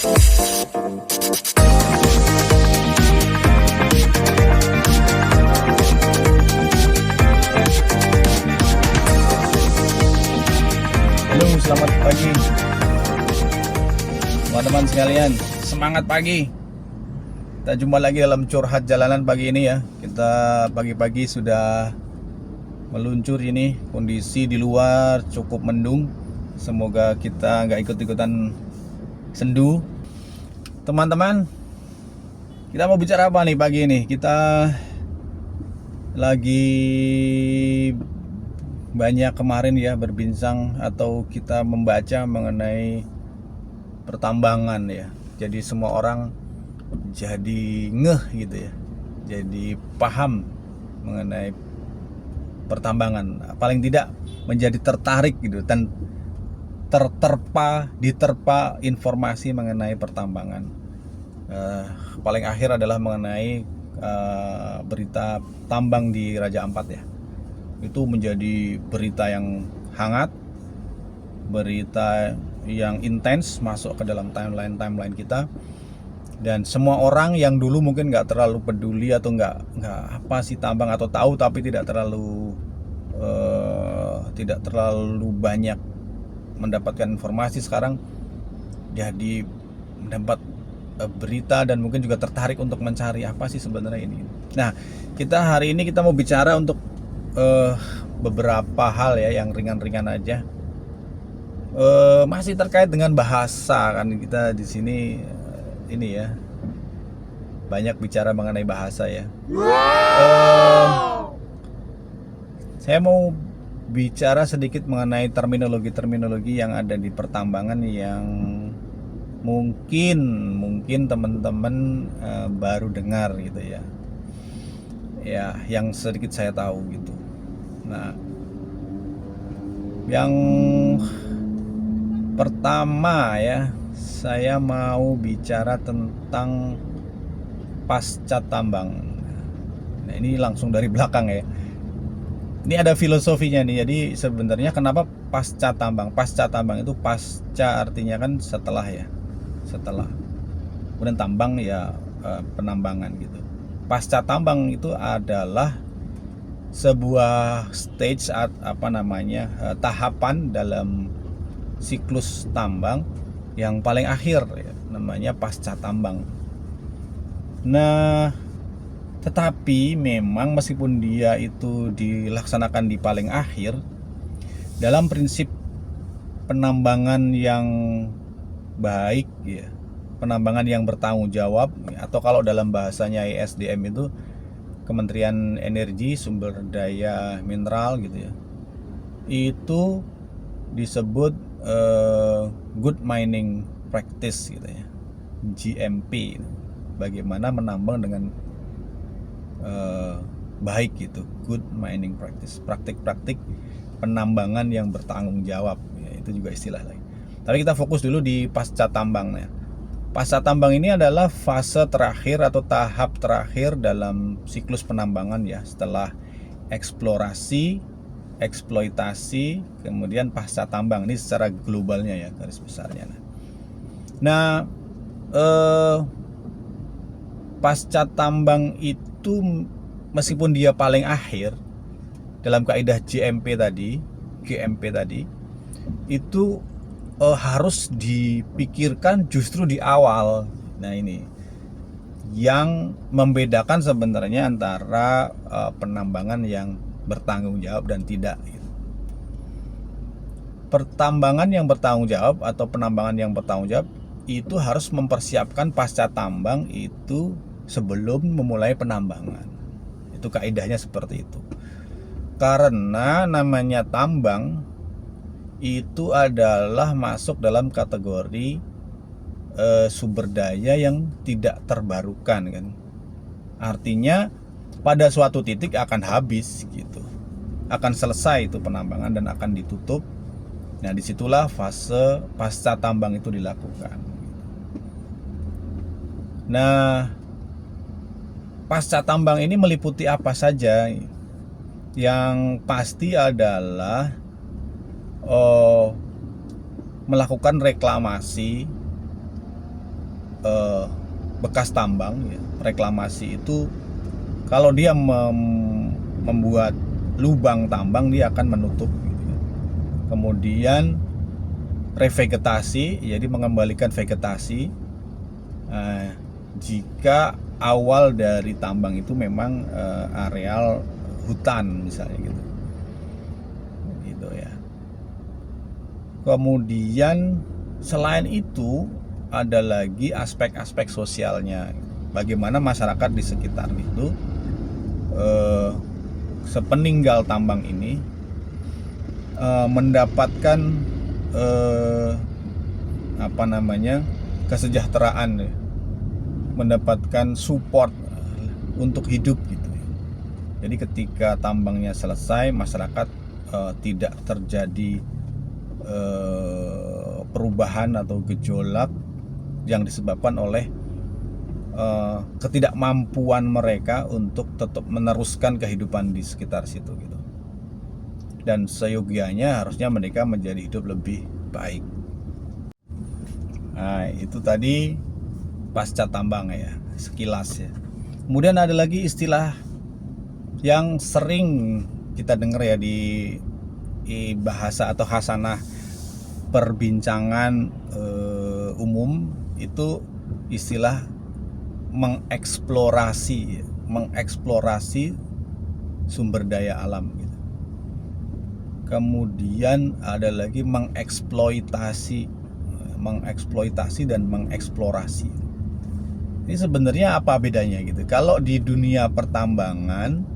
Halo, selamat pagi teman-teman sekalian. Semangat pagi. Kita jumpa lagi dalam curhat jalanan pagi ini ya. Kita pagi-pagi sudah meluncur ini. Kondisi di luar cukup mendung. Semoga kita nggak ikut-ikutan sendu. Teman-teman, kita mau bicara apa nih pagi ini? Kita lagi banyak kemarin ya berbincang atau kita membaca mengenai pertambangan ya. Jadi semua orang jadi ngeh gitu ya. Jadi paham mengenai pertambangan. Paling tidak menjadi tertarik gitu dan diterpa informasi mengenai pertambangan. Paling akhir adalah mengenai berita tambang di Raja Ampat ya. Itu menjadi berita yang hangat, berita yang intens masuk ke dalam timeline kita, dan semua orang yang dulu mungkin nggak terlalu peduli atau nggak apa sih tambang atau tahu tapi tidak terlalu banyak mendapatkan informasi, sekarang jadi mendapat berita dan mungkin juga tertarik untuk mencari apa sih sebenarnya ini. Nah, hari ini kita mau bicara untuk beberapa hal ya yang ringan-ringan aja. Masih terkait dengan bahasa kan, kita di sini ini ya banyak bicara mengenai bahasa ya. Saya mau bicara sedikit mengenai terminologi yang ada di pertambangan yang mungkin teman-teman baru dengar gitu ya. Ya, yang sedikit saya tahu gitu. Nah, yang pertama ya, saya mau bicara tentang pasca tambang. Nah, ini langsung dari belakang ya. Ini ada filosofinya nih. Jadi sebenarnya kenapa pasca tambang? Pasca tambang itu pasca artinya kan setelah ya. Setelah. Kemudian tambang ya penambangan gitu. Pasca tambang itu adalah sebuah stage tahapan dalam siklus tambang yang paling akhir ya, namanya pasca tambang. Nah, tetapi memang meskipun dia itu dilaksanakan di paling akhir, dalam prinsip penambangan yang baik ya, penambangan yang bertanggung jawab, atau kalau dalam bahasanya ESDM itu Kementerian Energi Sumber Daya Mineral gitu ya, itu disebut good mining practice gitu ya, GMP, bagaimana menambang dengan baik gitu, good mining practice, praktik-praktik penambangan yang bertanggung jawab ya, itu juga istilah lain. Tapi kita fokus dulu di pasca tambang ya. Pasca tambang ini adalah fase terakhir atau tahap terakhir dalam siklus penambangan ya, setelah eksplorasi, eksploitasi, kemudian pasca tambang. Ini secara globalnya ya, garis besarnya. Nah, pasca tambang itu meskipun dia paling akhir dalam kaidah GMP tadi itu harus dipikirkan justru di awal. Nah, ini yang membedakan sebenarnya antara penambangan yang bertanggung jawab dan tidak. Pertambangan yang bertanggung jawab atau penambangan yang bertanggung jawab itu harus mempersiapkan pasca tambang itu sebelum memulai penambangan. Itu kaidahnya seperti itu. Karena namanya tambang itu adalah masuk dalam kategori sumber daya yang tidak terbarukan kan. Artinya pada suatu titik akan habis gitu, akan selesai itu penambangan dan akan ditutup. Nah, disitulah fase pasca tambang itu dilakukan. Nah, pasca tambang ini meliputi apa saja? Yang pasti adalah melakukan reklamasi eh, bekas tambang ya, reklamasi itu kalau dia membuat lubang tambang, dia akan menutup gitu ya. Kemudian revegetasi, jadi mengembalikan vegetasi jika awal dari tambang itu memang areal hutan misalnya gitu ya. Kemudian selain itu ada lagi aspek-aspek sosialnya, bagaimana masyarakat di sekitar itu sepeninggal tambang ini mendapatkan kesejahteraan, mendapatkan support untuk hidup gitu. Jadi ketika tambangnya selesai, masyarakat tidak terjadi perubahan atau gejolak yang disebabkan oleh ketidakmampuan mereka untuk tetap meneruskan kehidupan di sekitar situ gitu. Dan seyogianya harusnya mereka menjadi hidup lebih baik. Nah, itu tadi pasca tambang ya, sekilas ya. Kemudian ada lagi istilah yang sering kita dengar ya di bahasa atau khasanah perbincangan umum, itu istilah mengeksplorasi sumber daya alam gitu. Kemudian ada lagi mengeksploitasi dan mengeksplorasi. Ini sebenarnya apa bedanya gitu? Kalau di dunia pertambangan,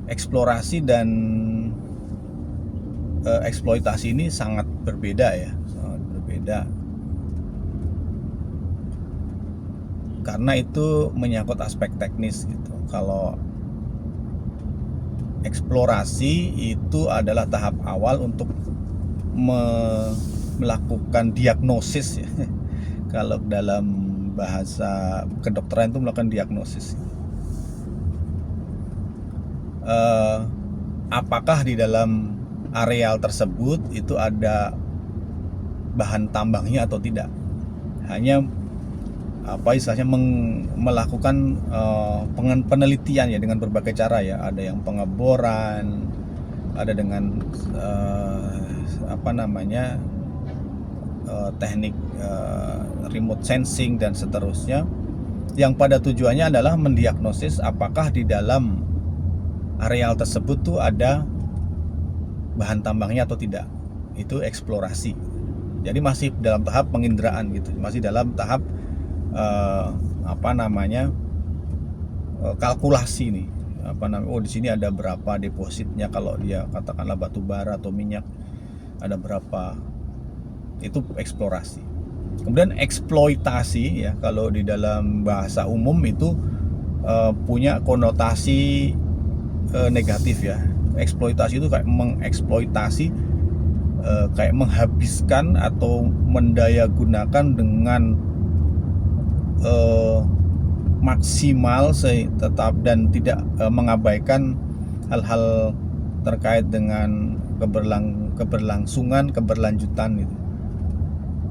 eksplorasi dan eksploitasi ini sangat berbeda ya, sangat berbeda. Karena itu menyangkut aspek teknis gitu. Kalau eksplorasi itu adalah tahap awal untuk melakukan diagnosis ya. Kalau dalam bahasa kedokteran itu melakukan diagnosis. Apakah di dalam areal tersebut itu ada bahan tambangnya atau tidak? Hanya istilahnya melakukan penelitian ya dengan berbagai cara ya. Ada yang pengeboran, ada dengan teknik remote sensing dan seterusnya, yang pada tujuannya adalah mendiagnosis apakah di dalam areal tersebut tuh ada bahan tambangnya atau tidak. Itu eksplorasi. Jadi masih dalam tahap penginderaan gitu, masih dalam tahap kalkulasi nih. Di sini ada berapa depositnya, kalau dia katakanlah batu bara atau minyak ada berapa. Itu eksplorasi. Kemudian eksploitasi ya, kalau di dalam bahasa umum itu punya konotasi negatif ya. Eksploitasi itu kayak mengeksploitasi, kayak menghabiskan atau mendayagunakan dengan maksimal tetap dan tidak mengabaikan hal-hal terkait dengan keberlangsungan, keberlanjutan gitu.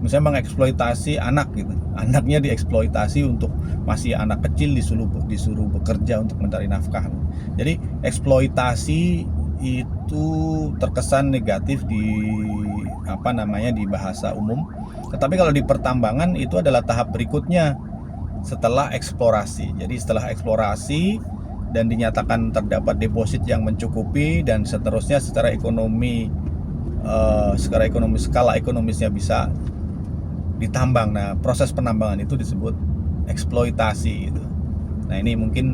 Misalnya mengeksploitasi anak gitu, anaknya dieksploitasi untuk masih anak kecil, disuruh bekerja untuk mencari nafkah. Jadi eksploitasi itu terkesan negatif di bahasa umum. Tetapi kalau di pertambangan itu adalah tahap berikutnya setelah eksplorasi. Jadi setelah eksplorasi dan dinyatakan terdapat deposit yang mencukupi dan seterusnya, secara ekonomi skala ekonomisnya bisa ditambang. Nah, proses penambangan itu disebut eksploitasi itu. Nah, ini mungkin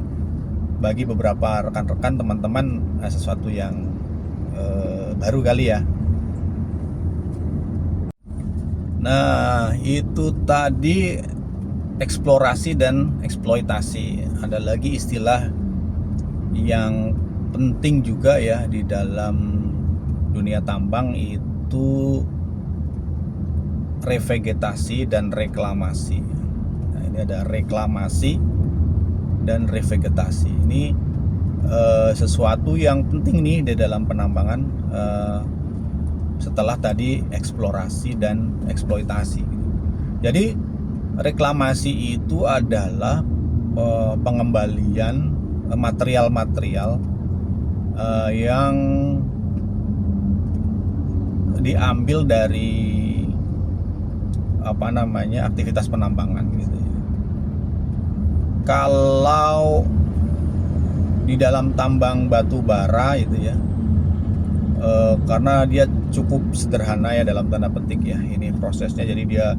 bagi beberapa rekan-rekan teman-teman sesuatu yang baru kali ya. Nah, itu tadi eksplorasi dan eksploitasi. Ada lagi istilah yang penting juga ya di dalam dunia tambang, itu revegetasi dan reklamasi. Nah, ini ada reklamasi dan revegetasi. Ini sesuatu yang penting nih di dalam penambangan setelah tadi eksplorasi dan eksploitasi. Jadi reklamasi itu adalah pengembalian material-material yang diambil dari aktivitas penambangan gitu ya. Kalau di dalam tambang batu bara itu ya, karena dia cukup sederhana ya dalam tanda petik ya ini prosesnya. Jadi dia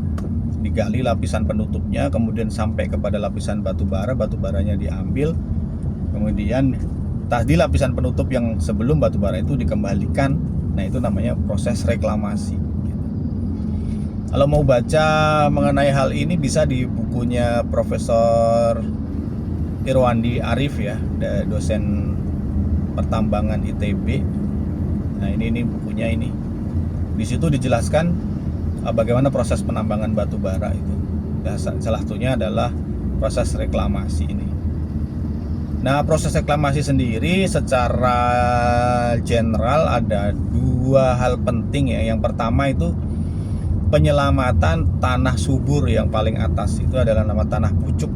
digali lapisan penutupnya, kemudian sampai kepada lapisan batu baranya diambil, kemudian tadi lapisan penutup yang sebelum batu bara itu dikembalikan. Nah itu namanya proses reklamasi. Kalau mau baca mengenai hal ini bisa di bukunya Profesor Irwandi Arif ya, dosen pertambangan ITB. Nah ini bukunya ini. Di situ dijelaskan bagaimana proses penambangan batu bara itu. Ya, salah satunya adalah proses reklamasi ini. Nah proses reklamasi sendiri secara general ada dua hal penting ya. Yang pertama itu penyelamatan tanah subur yang paling atas, itu adalah nama tanah pucuk.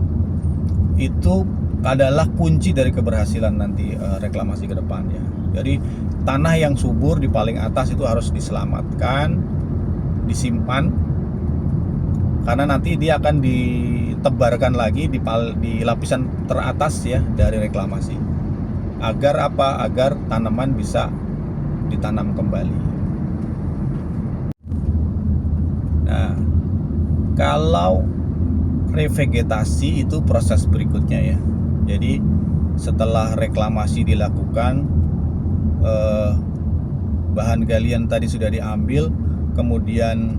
Itu adalah kunci dari keberhasilan nanti reklamasi ke depannya. Jadi tanah yang subur di paling atas itu harus diselamatkan, disimpan, karena nanti dia akan ditebarkan lagi di lapisan teratas ya dari reklamasi. Agar apa? Agar tanaman bisa ditanam kembali. Nah, kalau revegetasi itu proses berikutnya ya. Jadi setelah reklamasi dilakukan, bahan galian tadi sudah diambil, kemudian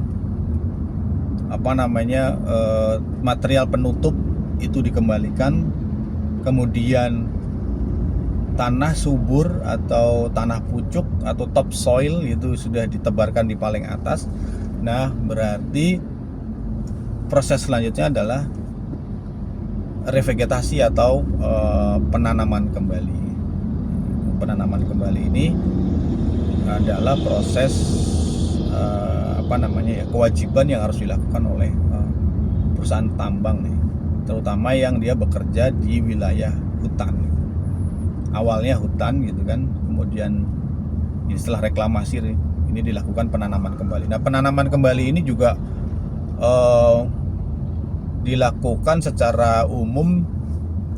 material penutup itu dikembalikan, kemudian tanah subur atau tanah pucuk atau topsoil itu sudah ditebarkan di paling atas. Nah, berarti proses selanjutnya adalah revegetasi atau penanaman kembali. Penanaman kembali ini adalah proses kewajiban yang harus dilakukan oleh perusahaan tambang nih, terutama yang dia bekerja di wilayah hutan. Awalnya hutan gitu kan, kemudian setelah reklamasi ini dilakukan penanaman kembali. Nah, penanaman kembali ini juga dilakukan secara umum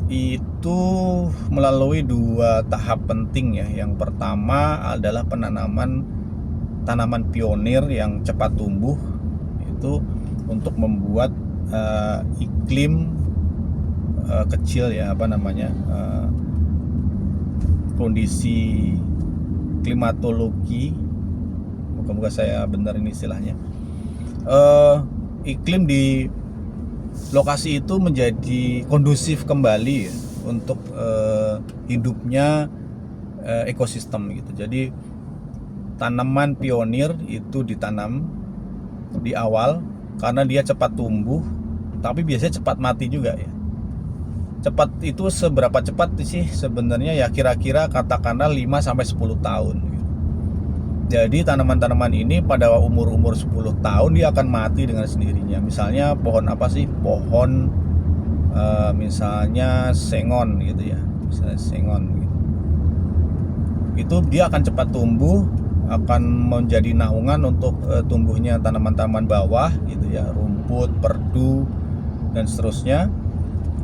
itu melalui dua tahap penting ya. Yang pertama adalah penanaman tanaman pionir yang cepat tumbuh, itu untuk membuat iklim kecil ya, kondisi klimatologi, moga-moga saya benar ini istilahnya, iklim di lokasi itu menjadi kondusif kembali ya, untuk hidupnya ekosistem gitu. Jadi tanaman pionir itu ditanam di awal karena dia cepat tumbuh, tapi biasanya cepat mati juga ya. Cepat itu seberapa cepat sih sebenarnya ya, kira-kira katakanlah 5-10 tahun gitu. Jadi tanaman-tanaman ini pada umur 10 tahun dia akan mati dengan sendirinya. Misalnya pohon apa sih? Pohon misalnya sengon gitu ya. Misalnya sengon gitu. Itu dia akan cepat tumbuh, akan menjadi naungan untuk tumbuhnya tanaman-tanaman bawah gitu ya, rumput, perdu dan seterusnya.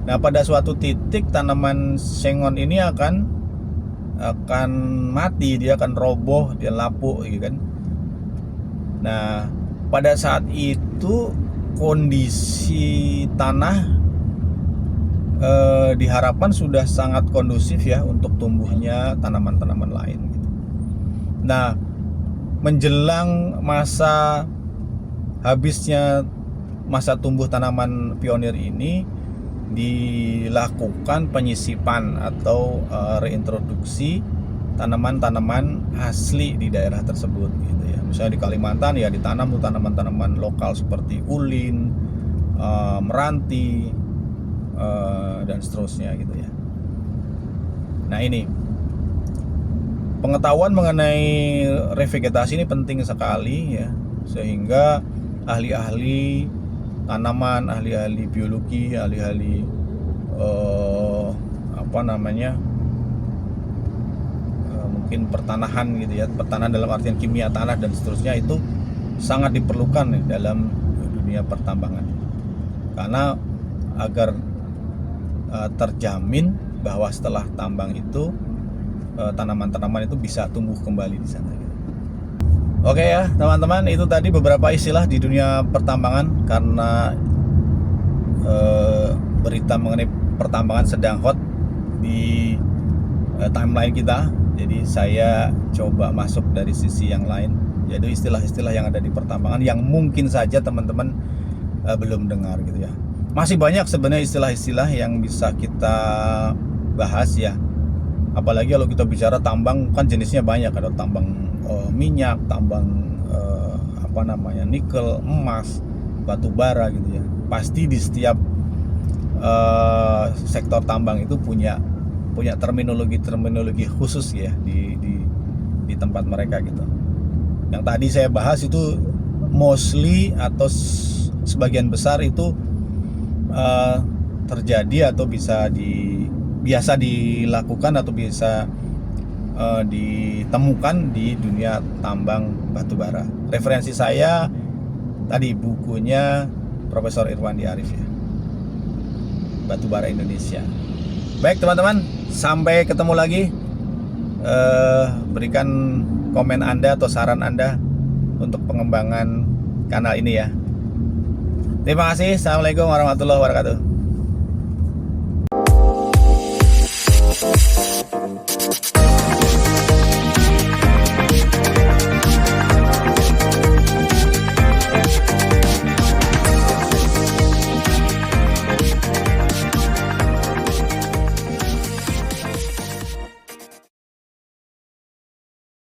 Nah, pada suatu titik tanaman sengon ini akan mati, dia akan roboh, dia lapuk gitu kan. Nah, pada saat itu kondisi tanah diharapkan sudah sangat kondusif ya untuk tumbuhnya tanaman-tanaman lain gitu. Nah, menjelang habisnya masa tumbuh tanaman pionir ini, dilakukan penyisipan atau reintroduksi tanaman-tanaman asli di daerah tersebut gitu ya. Misalnya di Kalimantan ya ditanam tuh tanaman-tanaman lokal seperti ulin, meranti, dan seterusnya gitu ya. Nah, ini pengetahuan mengenai revegetasi ini penting sekali ya, sehingga ahli-ahli tanaman, ahli-ahli biologi, ahli-ahli mungkin pertanahan gitu ya, pertanahan dalam artian kimia tanah dan seterusnya, itu sangat diperlukan nih dalam dunia pertambangan, karena agar terjamin bahwa setelah tambang itu tanaman-tanaman itu bisa tumbuh kembali di sana. Oke ya teman-teman, itu tadi beberapa istilah di dunia pertambangan, karena berita mengenai pertambangan sedang hot di timeline kita. Jadi saya coba masuk dari sisi yang lain, yaitu istilah-istilah yang ada di pertambangan yang mungkin saja teman-teman belum dengar gitu ya. Masih banyak sebenarnya istilah-istilah yang bisa kita bahas ya. Apalagi kalau kita bicara tambang, kan jenisnya banyak, ada tambang minyak, tambang nikel, emas, batu bara gitu ya. Pasti di setiap sektor tambang itu punya terminologi khusus ya di tempat mereka gitu. Yang tadi saya bahas itu mostly atau sebagian besar itu terjadi atau biasa dilakukan atau bisa ditemukan di dunia tambang batu bara. Referensi saya tadi bukunya Profesor Irwandi Arif ya, Batu Bara Indonesia. Baik teman-teman, sampai ketemu lagi. Berikan komen Anda atau saran Anda untuk pengembangan kanal ini ya. Terima kasih. Assalamualaikum warahmatullahi wabarakatuh.